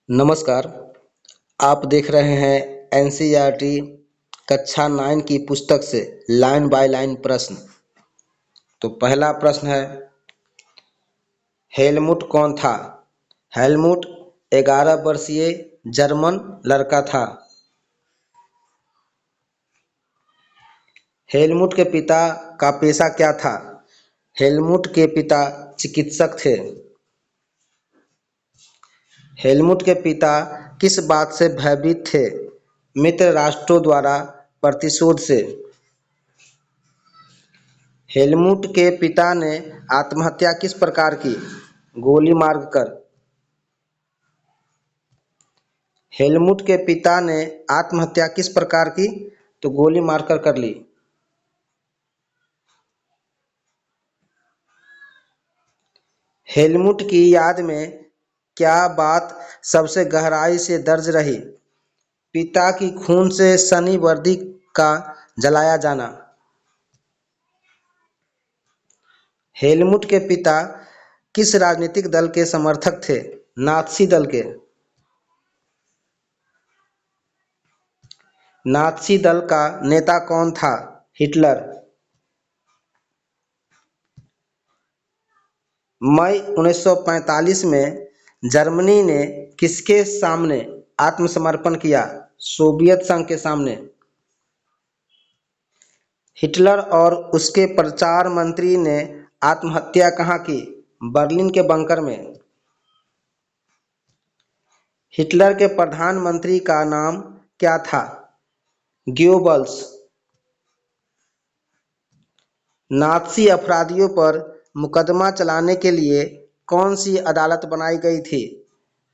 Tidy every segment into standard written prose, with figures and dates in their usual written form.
नमस्कार। आप देख रहे हैं एनसीईआरटी कक्षा 9 की पुस्तक से लाइन बाय लाइन प्रश्न। तो पहला प्रश्न है, हेलमुट कौन था? हेलमुट 11 वर्षीय जर्मन लड़का था। हेलमुट के पिता का पेशा क्या था? हेलमुट के पिता चिकित्सक थे। हेलमुट के पिता किस बात से भयभीत थे? मित्र राष्ट्रों द्वारा प्रतिशोध से। हेलमुट के पिता ने आत्महत्या किस प्रकार की? गोली मारकर। हेलमुट के पिता ने आत्महत्या किस प्रकार की? तो गोली मारकर कर ली। हेलमुट की याद में क्या बात सबसे गहराई से दर्ज रही? पिता की खून से सनी वर्दी का जलाया जाना। हेलमुट के पिता किस राजनीतिक दल के समर्थक थे? नात्सी दल के। नात्सी दल का नेता कौन था? हिटलर। मई 1945 में जर्मनी ने किसके सामने आत्मसमर्पण किया? सोवियत संघ के सामने। हिटलर और उसके प्रचार मंत्री ने आत्महत्या कहाँ की? बर्लिन के बंकर में। हिटलर के प्रधानमंत्री का नाम क्या था? ग्योबल्स। नात्सी अपराधियों पर मुकदमा चलाने के लिए कौन सी अदालत बनाई गई थी?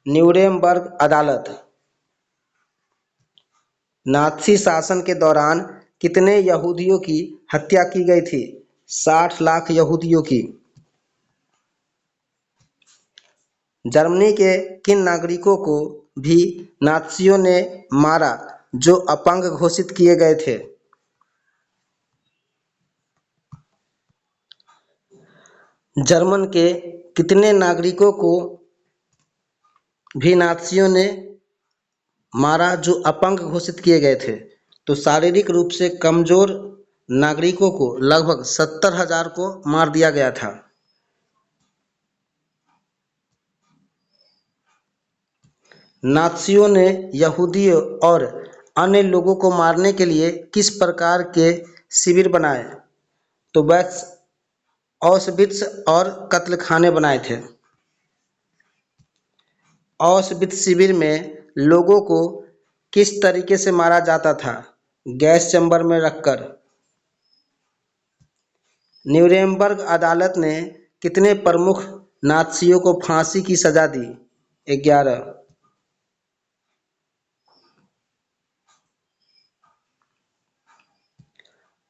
न्यूरेमबर्ग अदालत। नात्सी शासन के दौरान कितने यहूदियों की हत्या की गई थी? 60 लाख यहूदियों की। जर्मनी के किन नागरिकों को भी नात्सियों ने मारा जो अपंग घोषित किए गए थे? जर्मन के कितने नागरिकों को भी नात्सियों ने मारा जो अपंग घोषित किए गए थे? तो शारीरिक रूप से कमजोर नागरिकों को लगभग 70,000 को मार दिया गया था। नात्सियों ने यहूदियों और अन्य लोगों को मारने के लिए किस प्रकार के शिविर बनाए? तो बस ऑशविट्स और कत्लखाने बनाए थे। ऑशविट्स शिविर में लोगों को किस तरीके से मारा जाता था? गैस चैम्बर में रखकर। न्यूरेमबर्ग अदालत ने कितने प्रमुख नात्सियों को फांसी की सजा दी? 11।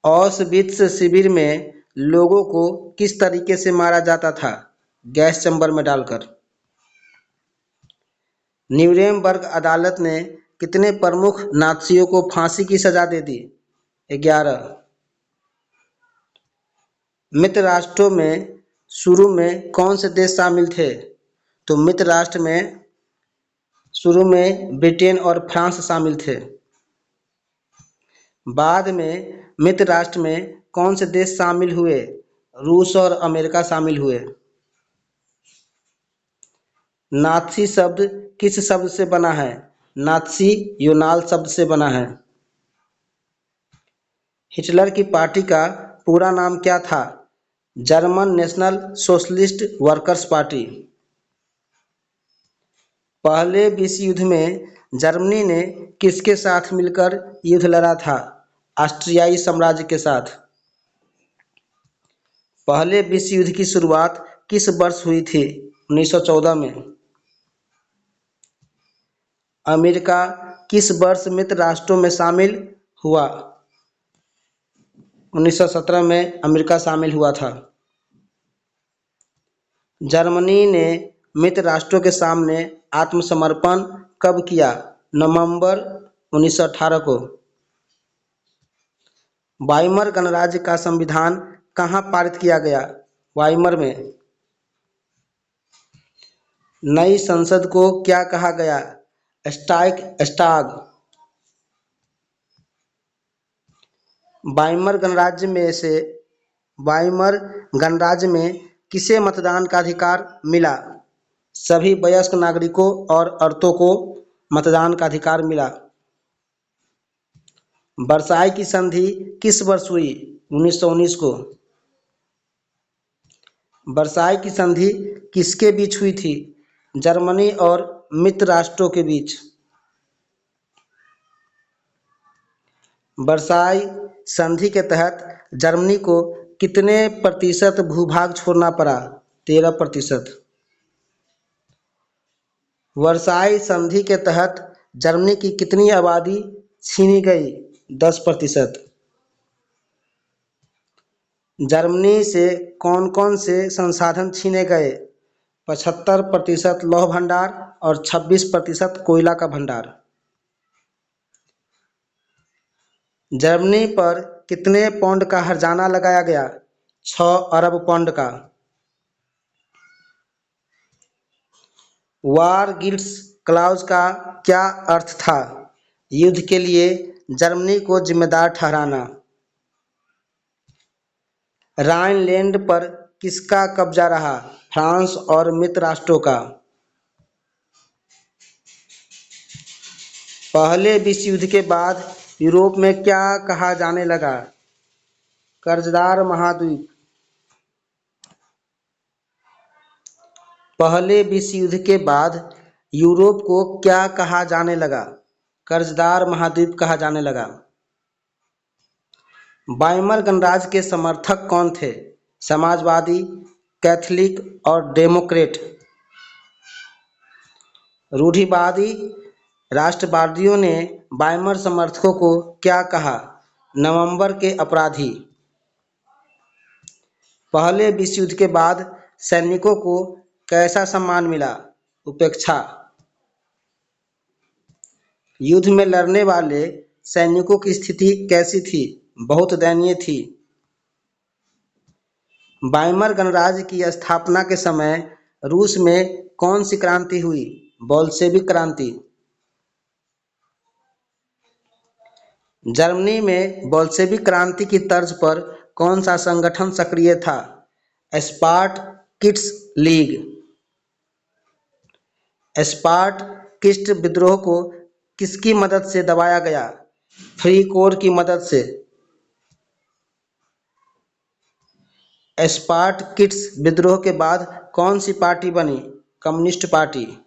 ऑशविट्स शिविर में लोगों को किस तरीके से मारा जाता था? गैस चैम्बर में डालकर। न्यूरेमबर्ग अदालत ने कितने प्रमुख नात्सियों को फांसी की सजा दे दी? 11। मित्र राष्ट्रों में शुरू में कौन से देश शामिल थे? तो मित्र राष्ट्र में शुरू में ब्रिटेन और फ्रांस शामिल थे। बाद में मित्र राष्ट्र में कौन से देश शामिल हुए? रूस और अमेरिका शामिल हुए। नात्सी शब्द किस शब्द से बना है? नात्सी यूनाल शब्द से बना है। हिटलर की पार्टी का पूरा नाम क्या था? German national socialist workers party. पहले विश्व युद्ध में जर्मनी ने किसके साथ मिलकर युद्ध लड़ा था? ऑस्ट्रियाई साम्राज्य के साथ। पहले विश्व युद्ध की शुरुआत किस वर्ष हुई थी? 1914 में। अमेरिका किस वर्ष मित्र राष्ट्रों में शामिल हुआ? 1917 में अमेरिका शामिल हुआ था। जर्मनी ने मित्र राष्ट्रों के सामने आत्मसमर्पण कब किया? नवंबर 1918 को। वाइमर गणराज्य का संविधान कहाँ पारित किया गया? वाइमर में। नई संसद को क्या कहा गया? स्टाइक वाइमर गणराज्य में से वाइमर गणराज्य में किसे मतदान का अधिकार मिला? सभी वयस्क नागरिकों और औरतों को मतदान का अधिकार मिला। वर्साई की संधि किस वर्ष हुई? 1919 को। वर्साई की संधि किसके बीच हुई थी? जर्मनी और मित्र राष्ट्रों के बीच। वर्साई संधि के तहत जर्मनी को कितने प्रतिशत भूभाग छोड़ना पड़ा? 13%। वर्साई संधि के तहत जर्मनी की कितनी आबादी छीनी गई? 10%। जर्मनी से कौन कौन से संसाधन छीने गए? 75% लौह भंडार और 26% कोयला का भंडार। जर्मनी पर कितने पाउंड का हर्जाना लगाया गया? 6 अरब पाउंड का। वार गिल्ड्स क्लॉज का क्या अर्थ था? युद्ध के लिए जर्मनी को जिम्मेदार ठहराना। राइनलैंड पर किसका कब्जा रहा? फ्रांस और मित्र राष्ट्रों का। पहले विश्व युद्ध के बाद यूरोप में क्या कहा जाने लगा? कर्जदार महाद्वीप। पहले विश्व युद्ध के बाद यूरोप को क्या कहा जाने लगा? कर्जदार महाद्वीप कहा जाने लगा। वाइमर गणराज्य के समर्थक कौन थे? समाजवादी, कैथोलिक और डेमोक्रेट। रूढ़िवादी राष्ट्रवादियों ने वाइमर समर्थकों को क्या कहा? नवंबर के अपराधी। पहले विश्व युद्ध के बाद सैनिकों को कैसा सम्मान मिला? उपेक्षा। युद्ध में लड़ने वाले सैनिकों की स्थिति कैसी थी? बहुत दयनीय थी। वाइमर गणराज्य की स्थापना के समय रूस में कौन सी क्रांति हुई? बोल्शेविक क्रांति। जर्मनी में बोल्शेविक क्रांति की तर्ज पर कौन सा संगठन सक्रिय था? स्पार्टकिस्ट लीग। स्पार्टकिस्ट विद्रोह को किसकी मदद से दबाया गया? फ्री कोर की मदद से। स्पार्टकिस्ट विद्रोह के बाद कौन सी पार्टी बनी? Communist party.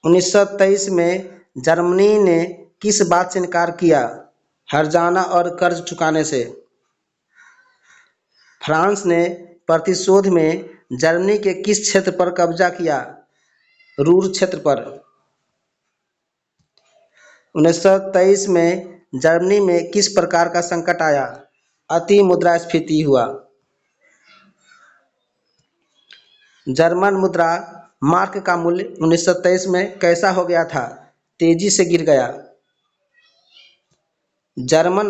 1923 में जर्मनी ने किस बात से इनकार किया? हर्जाना और कर्ज चुकाने से। फ्रांस ने प्रतिशोध में जर्मनी के किस क्षेत्र पर कब्जा किया? रूर क्षेत्र पर। 1923 में जर्मनी में किस प्रकार का संकट आया? अति मुद्रास्फीति हुआ। जर्मन मुद्रा मार्क का मूल्य 1923 में कैसा हो गया था? तेजी से गिर गया। जर्मन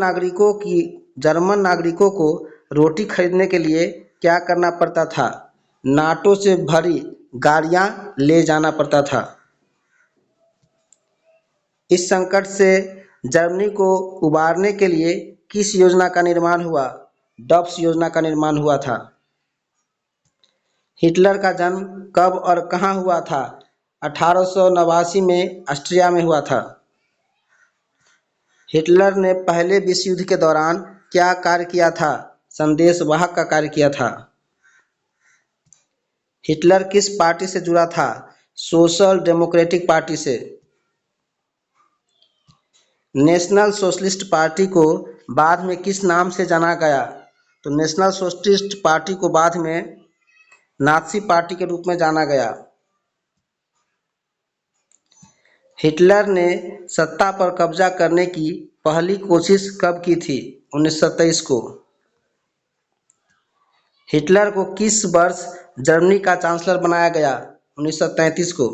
नागरिकों को रोटी खरीदने के लिए क्या करना पड़ता था? नाटों से भरी गाड़ियां ले जाना पड़ता था। इस संकट से जर्मनी को उबारने के लिए किस योजना का निर्माण हुआ? डब्स योजना का निर्माण हुआ था। हिटलर का जन्म कब और कहाँ हुआ था? 1889 में ऑस्ट्रिया में हुआ था। हिटलर ने पहले विश्व युद्ध के दौरान क्या कार्य किया था? संदेशवाहक का कार्य किया था। हिटलर किस पार्टी से जुड़ा था? सोशल डेमोक्रेटिक पार्टी से। नेशनल सोशलिस्ट पार्टी को बाद में किस नाम से जाना गया? तो नेशनल सोशलिस्ट पार्टी को बाद में नाज़ी पार्टी के रूप में जाना गया। हिटलर ने सत्ता पर कब्जा करने की पहली कोशिश कब की थी? 1923 को। हिटलर को किस वर्ष जर्मनी का चांसलर बनाया गया? 1933 को।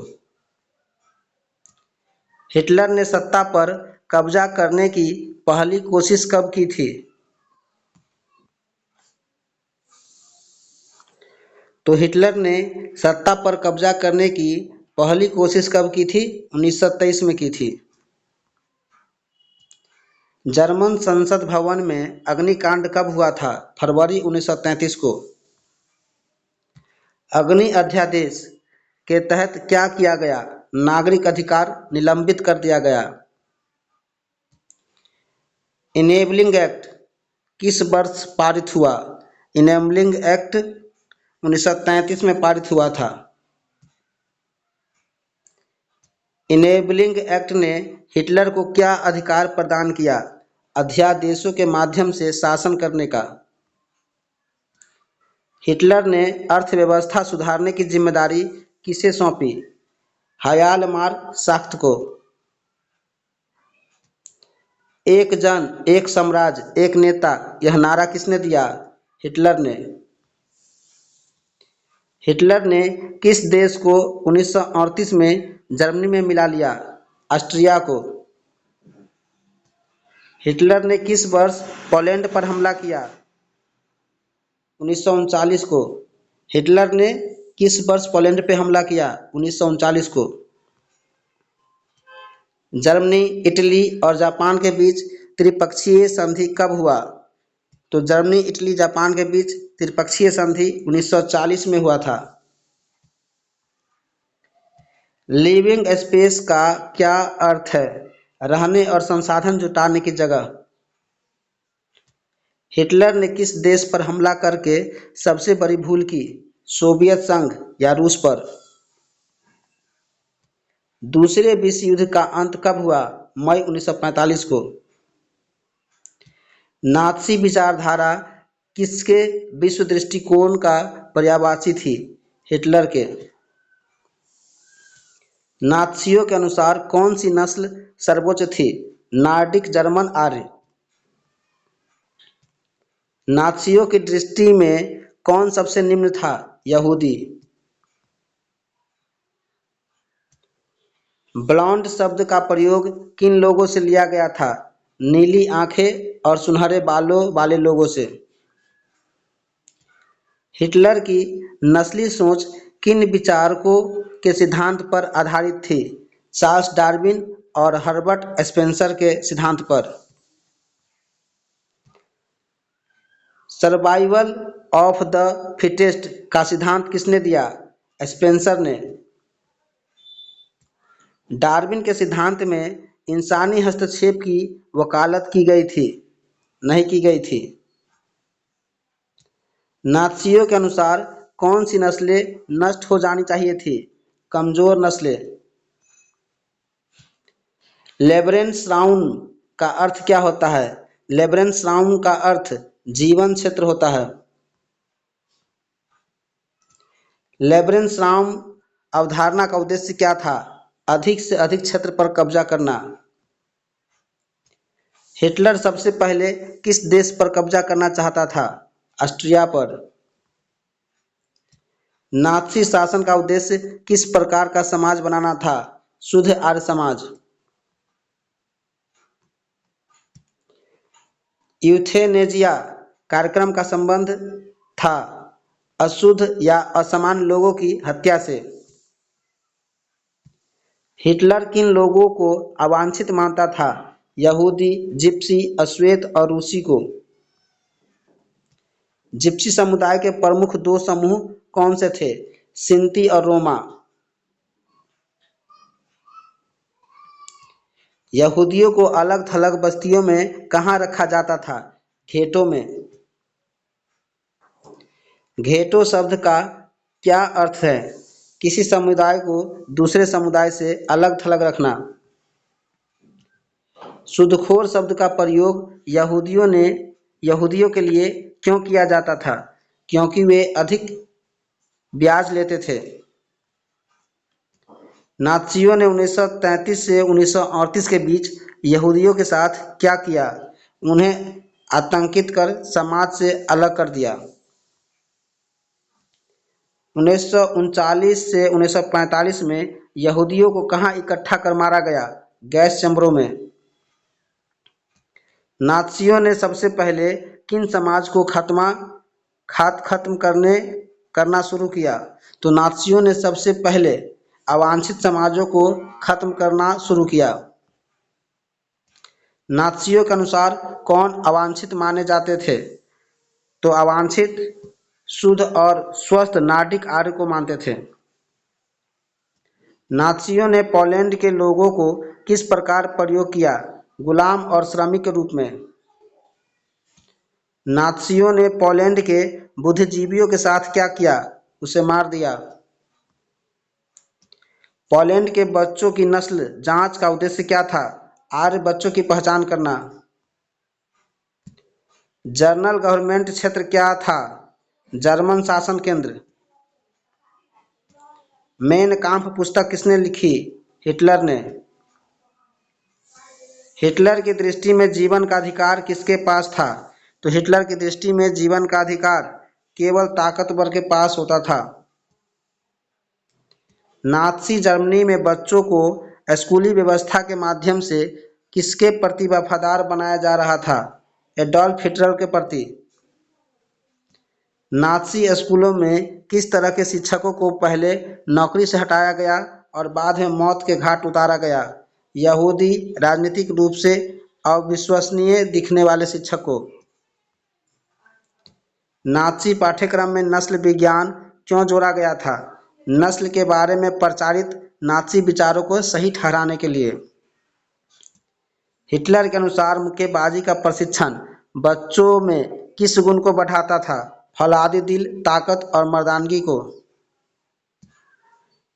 हिटलर ने सत्ता पर कब्जा करने की पहली कोशिश कब की थी? तो हिटलर ने सत्ता पर कब्जा करने की पहली कोशिश कब की थी? 1923 में की थी। जर्मन संसद भवन में अग्निकांड कब हुआ था? फरवरी 1933 को। अग्नि अध्यादेश के तहत क्या किया गया? नागरिक अधिकार निलंबित कर दिया गया। इनेबलिंग एक्ट किस वर्ष पारित हुआ? इनेबलिंग एक्ट 1933 में पारित हुआ था। इनेबलिंग एक्ट ने हिटलर को क्या अधिकार प्रदान किया? अध्यादेशों के माध्यम से शासन करने का। हिटलर ने अर्थव्यवस्था सुधारने की जिम्मेदारी किसे सौंपी? हयालमार शाख्त को। एक जन, एक साम्राज्य, एक नेता, यह नारा किसने दिया? हिटलर ने। हिटलर ने किस देश को 1938 में जर्मनी में मिला लिया? ऑस्ट्रिया को। हिटलर ने किस वर्ष पोलैंड पर हमला किया? 1939 को। हिटलर ने किस वर्ष पोलैंड पे हमला किया? 1939 को। जर्मनी, इटली और जापान के बीच त्रिपक्षीय संधि कब हुआ? तो जर्मनी, इटली, जापान के बीच त्रिपक्षीय संधि 1940 में हुआ था। लिविंग स्पेस का क्या अर्थ है? रहने और संसाधन जुटाने की जगह। हिटलर ने किस देश पर हमला करके सबसे बड़ी भूल की? सोवियत संघ या रूस पर। दूसरे विश्व युद्ध का अंत कब हुआ? मई 1945 को। नात्सी विचारधारा किसके विश्व दृष्टिकोण का पर्यायवाची थी? हिटलर के। नात्सियों के अनुसार कौन सी नस्ल सर्वोच्च थी? नॉर्डिक जर्मन आर्य। नात्सियों की दृष्टि में कौन सबसे निम्न था? यहूदी। ब्लॉन्ड शब्द का प्रयोग किन लोगों से लिया गया था? नीली आंखें और सुनहरे बालों वाले लोगों से। हिटलर की नस्ली सोच किन विचारकों के सिद्धांत पर आधारित थी? चार्ल्स डार्विन और हर्बर्ट स्पेंसर के सिद्धांत पर। सर्वाइवल ऑफ द फिटेस्ट का सिद्धांत किसने दिया? स्पेंसर ने। डार्विन के सिद्धांत में इंसानी हस्तक्षेप की वकालत की गई थी? नहीं की गई थी। नात्सियों के अनुसार कौन सी नस्लें नष्ट हो जानी चाहिए थी? कमजोर नस्लें। लेब्रेंसराउन का अर्थ क्या होता है? लेब्रेंसराउन का अर्थ जीवन क्षेत्र होता है। लेब्रेंसराउन अवधारणा का उद्देश्य क्या था? अधिक से अधिक क्षेत्र पर कब्जा करना। हिटलर सबसे पहले किस देश पर कब्जा करना चाहता था? ऑस्ट्रिया पर। नात्सी शासन का उद्देश्य किस प्रकार का समाज बनाना था? शुद्ध आर्य समाज। यूथेनेजिया कार्यक्रम का संबंध था अशुद्ध या असमान लोगों की हत्या से। हिटलर किन लोगों को अवांछित मानता था? यहूदी, जिप्सी, अश्वेत और रूसी को। जिप्सी समुदाय के प्रमुख दो समूह कौन से थे? सिंती और रोमा। यहूदियों को अलग थलग बस्तियों में कहाँ रखा जाता था? घेटों में। घेटो शब्द का क्या अर्थ है? किसी समुदाय को दूसरे समुदाय से अलग थलग रखना। सूदखोर शब्द का प्रयोग यहूदियों के लिए क्यों किया जाता था? क्योंकि वे अधिक ब्याज लेते थे। नात्सियों ने 1933 से 1938 के बीच यहूदियों के साथ क्या किया? उन्हें आतंकित कर समाज से अलग कर दिया। 1939 से 1945 में यहूदियों को कहाँ इकट्ठा कर मारा गया? गैस चैम्बरों में। नात्सियों ने सबसे पहले किन समाज को खत्म करने करना शुरू किया। तो नाज़ियों ने सबसे पहले अवांछित समाजों को खत्म करना शुरू किया। नाज़ियों के अनुसार कौन अवांछित माने जाते थे? तो अवांछित शुद्ध और स्वस्थ नार्डिक आर्य को मानते थे। नाज़ियों ने पोलैंड के लोगों को किस प्रकार प्रयोग किया? गुलाम और श्रमिक के रूप में। नाज़ियों ने पोलैंड के बुद्धिजीवियों के साथ क्या किया? उसे मार दिया। पोलैंड के बच्चों की नस्ल जांच का उद्देश्य क्या था? आर्य बच्चों की पहचान करना। जर्नल गवर्नमेंट क्षेत्र क्या था? जर्मन शासन केंद्र। मेन काम्फ पुस्तक किसने लिखी? हिटलर ने। हिटलर की दृष्टि में जीवन का अधिकार किसके पास था? तो हिटलर की दृष्टि में जीवन का अधिकार केवल ताकतवर के पास होता था। नाज़ी जर्मनी में बच्चों को स्कूली व्यवस्था के माध्यम से किसके प्रति वफादार बनाया जा रहा था? एडॉल्फ हिटलर के प्रति। नाज़ी स्कूलों में किस तरह के शिक्षकों को पहले नौकरी से हटाया गया और बाद में मौत के घाट उतारा गया? यहूदी, राजनीतिक रूप से अविश्वसनीय दिखने वाले शिक्षक को। नाज़ी पाठ्यक्रम में नस्ल विज्ञान क्यों जोड़ा गया था? नस्ल के बारे में प्रचारित नाज़ी विचारों को सही ठहराने के लिए। हिटलर के अनुसार मुक्केबाजी का प्रशिक्षण बच्चों में किस गुण को बढ़ाता था? फौलादी दिल, ताकत और मर्दानगी को।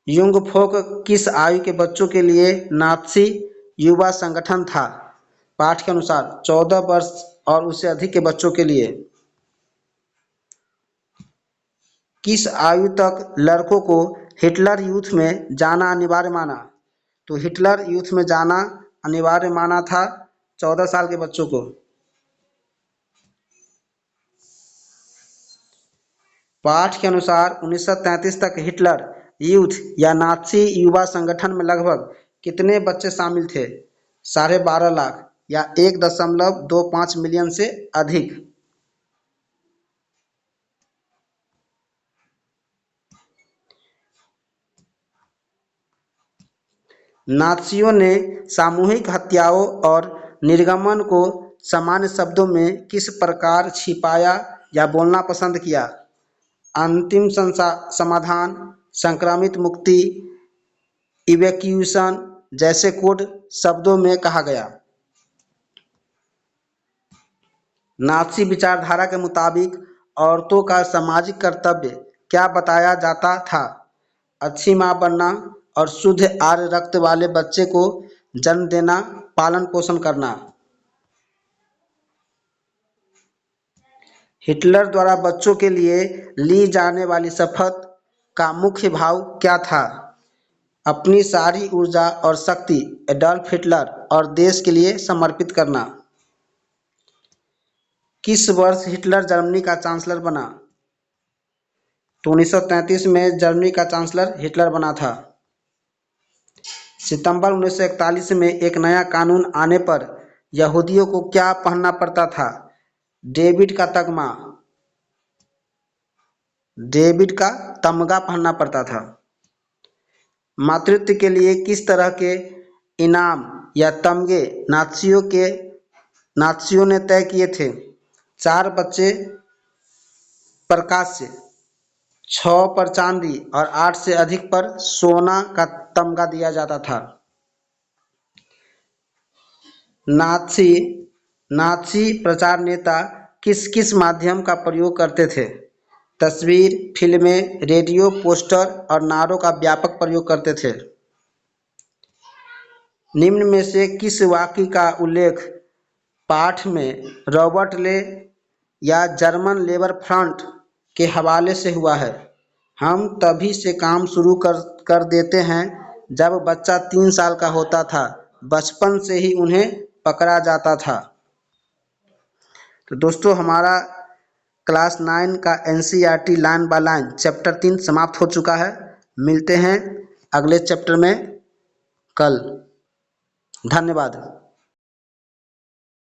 युंग फोक किस आयु के बच्चों के लिए नाज़ी युवा संगठन था? पाठ के अनुसार 14 वर्ष और उससे अधिक के बच्चों के लिए। किस आयु तक लड़कों को हिटलर यूथ में जाना अनिवार्य माना? तो हिटलर यूथ में जाना अनिवार्य माना था 14 साल के बच्चों को। पाठ के अनुसार 1933 तक हिटलर यूथ या नाज़ी युवा संगठन में लगभग कितने बच्चे शामिल थे? 12.5 लाख या 1.25 मिलियन से अधिक। नाज़ियों ने सामूहिक हत्याओं और निर्गमन को सामान्य शब्दों में किस प्रकार छिपाया या बोलना पसंद किया? अंतिम समाधान, संक्रमित मुक्ति, इवैक्यूएशन जैसे कोड शब्दों में कहा गया। नाज़ी विचारधारा के मुताबिक औरतों का सामाजिक कर्तव्य क्या बताया जाता था? अच्छी मां बनना और शुद्ध आर्य रक्त वाले बच्चे को जन्म देना, पालन पोषण करना। हिटलर द्वारा बच्चों के लिए ली जाने वाली शपथ का मुख्य भाव क्या था? अपनी सारी ऊर्जा और शक्ति एडॉल्फ हिटलर और देश के लिए समर्पित करना। किस वर्ष हिटलर जर्मनी का चांसलर बना? तो 1933 में जर्मनी का चांसलर हिटलर बना था। सितंबर 1941 में एक नया कानून आने पर यहूदियों को क्या पहनना पड़ता था? डेविड का तगमा, डेविड का तमगा पहनना पड़ता था। मातृत्व के लिए किस तरह के इनाम या तमगे नाज़ियों ने तय किए थे? 4 बच्चे प्रकाश से, 6 पर चांदी और 8 से अधिक पर सोना का तमगा दिया जाता था। नाज़ी प्रचार नेता किस किस माध्यम का प्रयोग करते थे? तस्वीर, फिल्में, रेडियो, पोस्टर और नारों का व्यापक प्रयोग करते थे। निम्न में से किस वाक्य का उल्लेख पाठ में रॉबर्ट ले या जर्मन लेबर फ्रंट के हवाले से हुआ है? हम तभी से काम शुरू कर देते हैं जब बच्चा 3 साल का होता था, बचपन से ही उन्हें पकड़ा जाता था। तो दोस्तों, हमारा क्लास 9 का NCERT line by line chapter 3 समाप्त हो चुका है। मिलते हैं अगले चैप्टर में कल। धन्यवाद।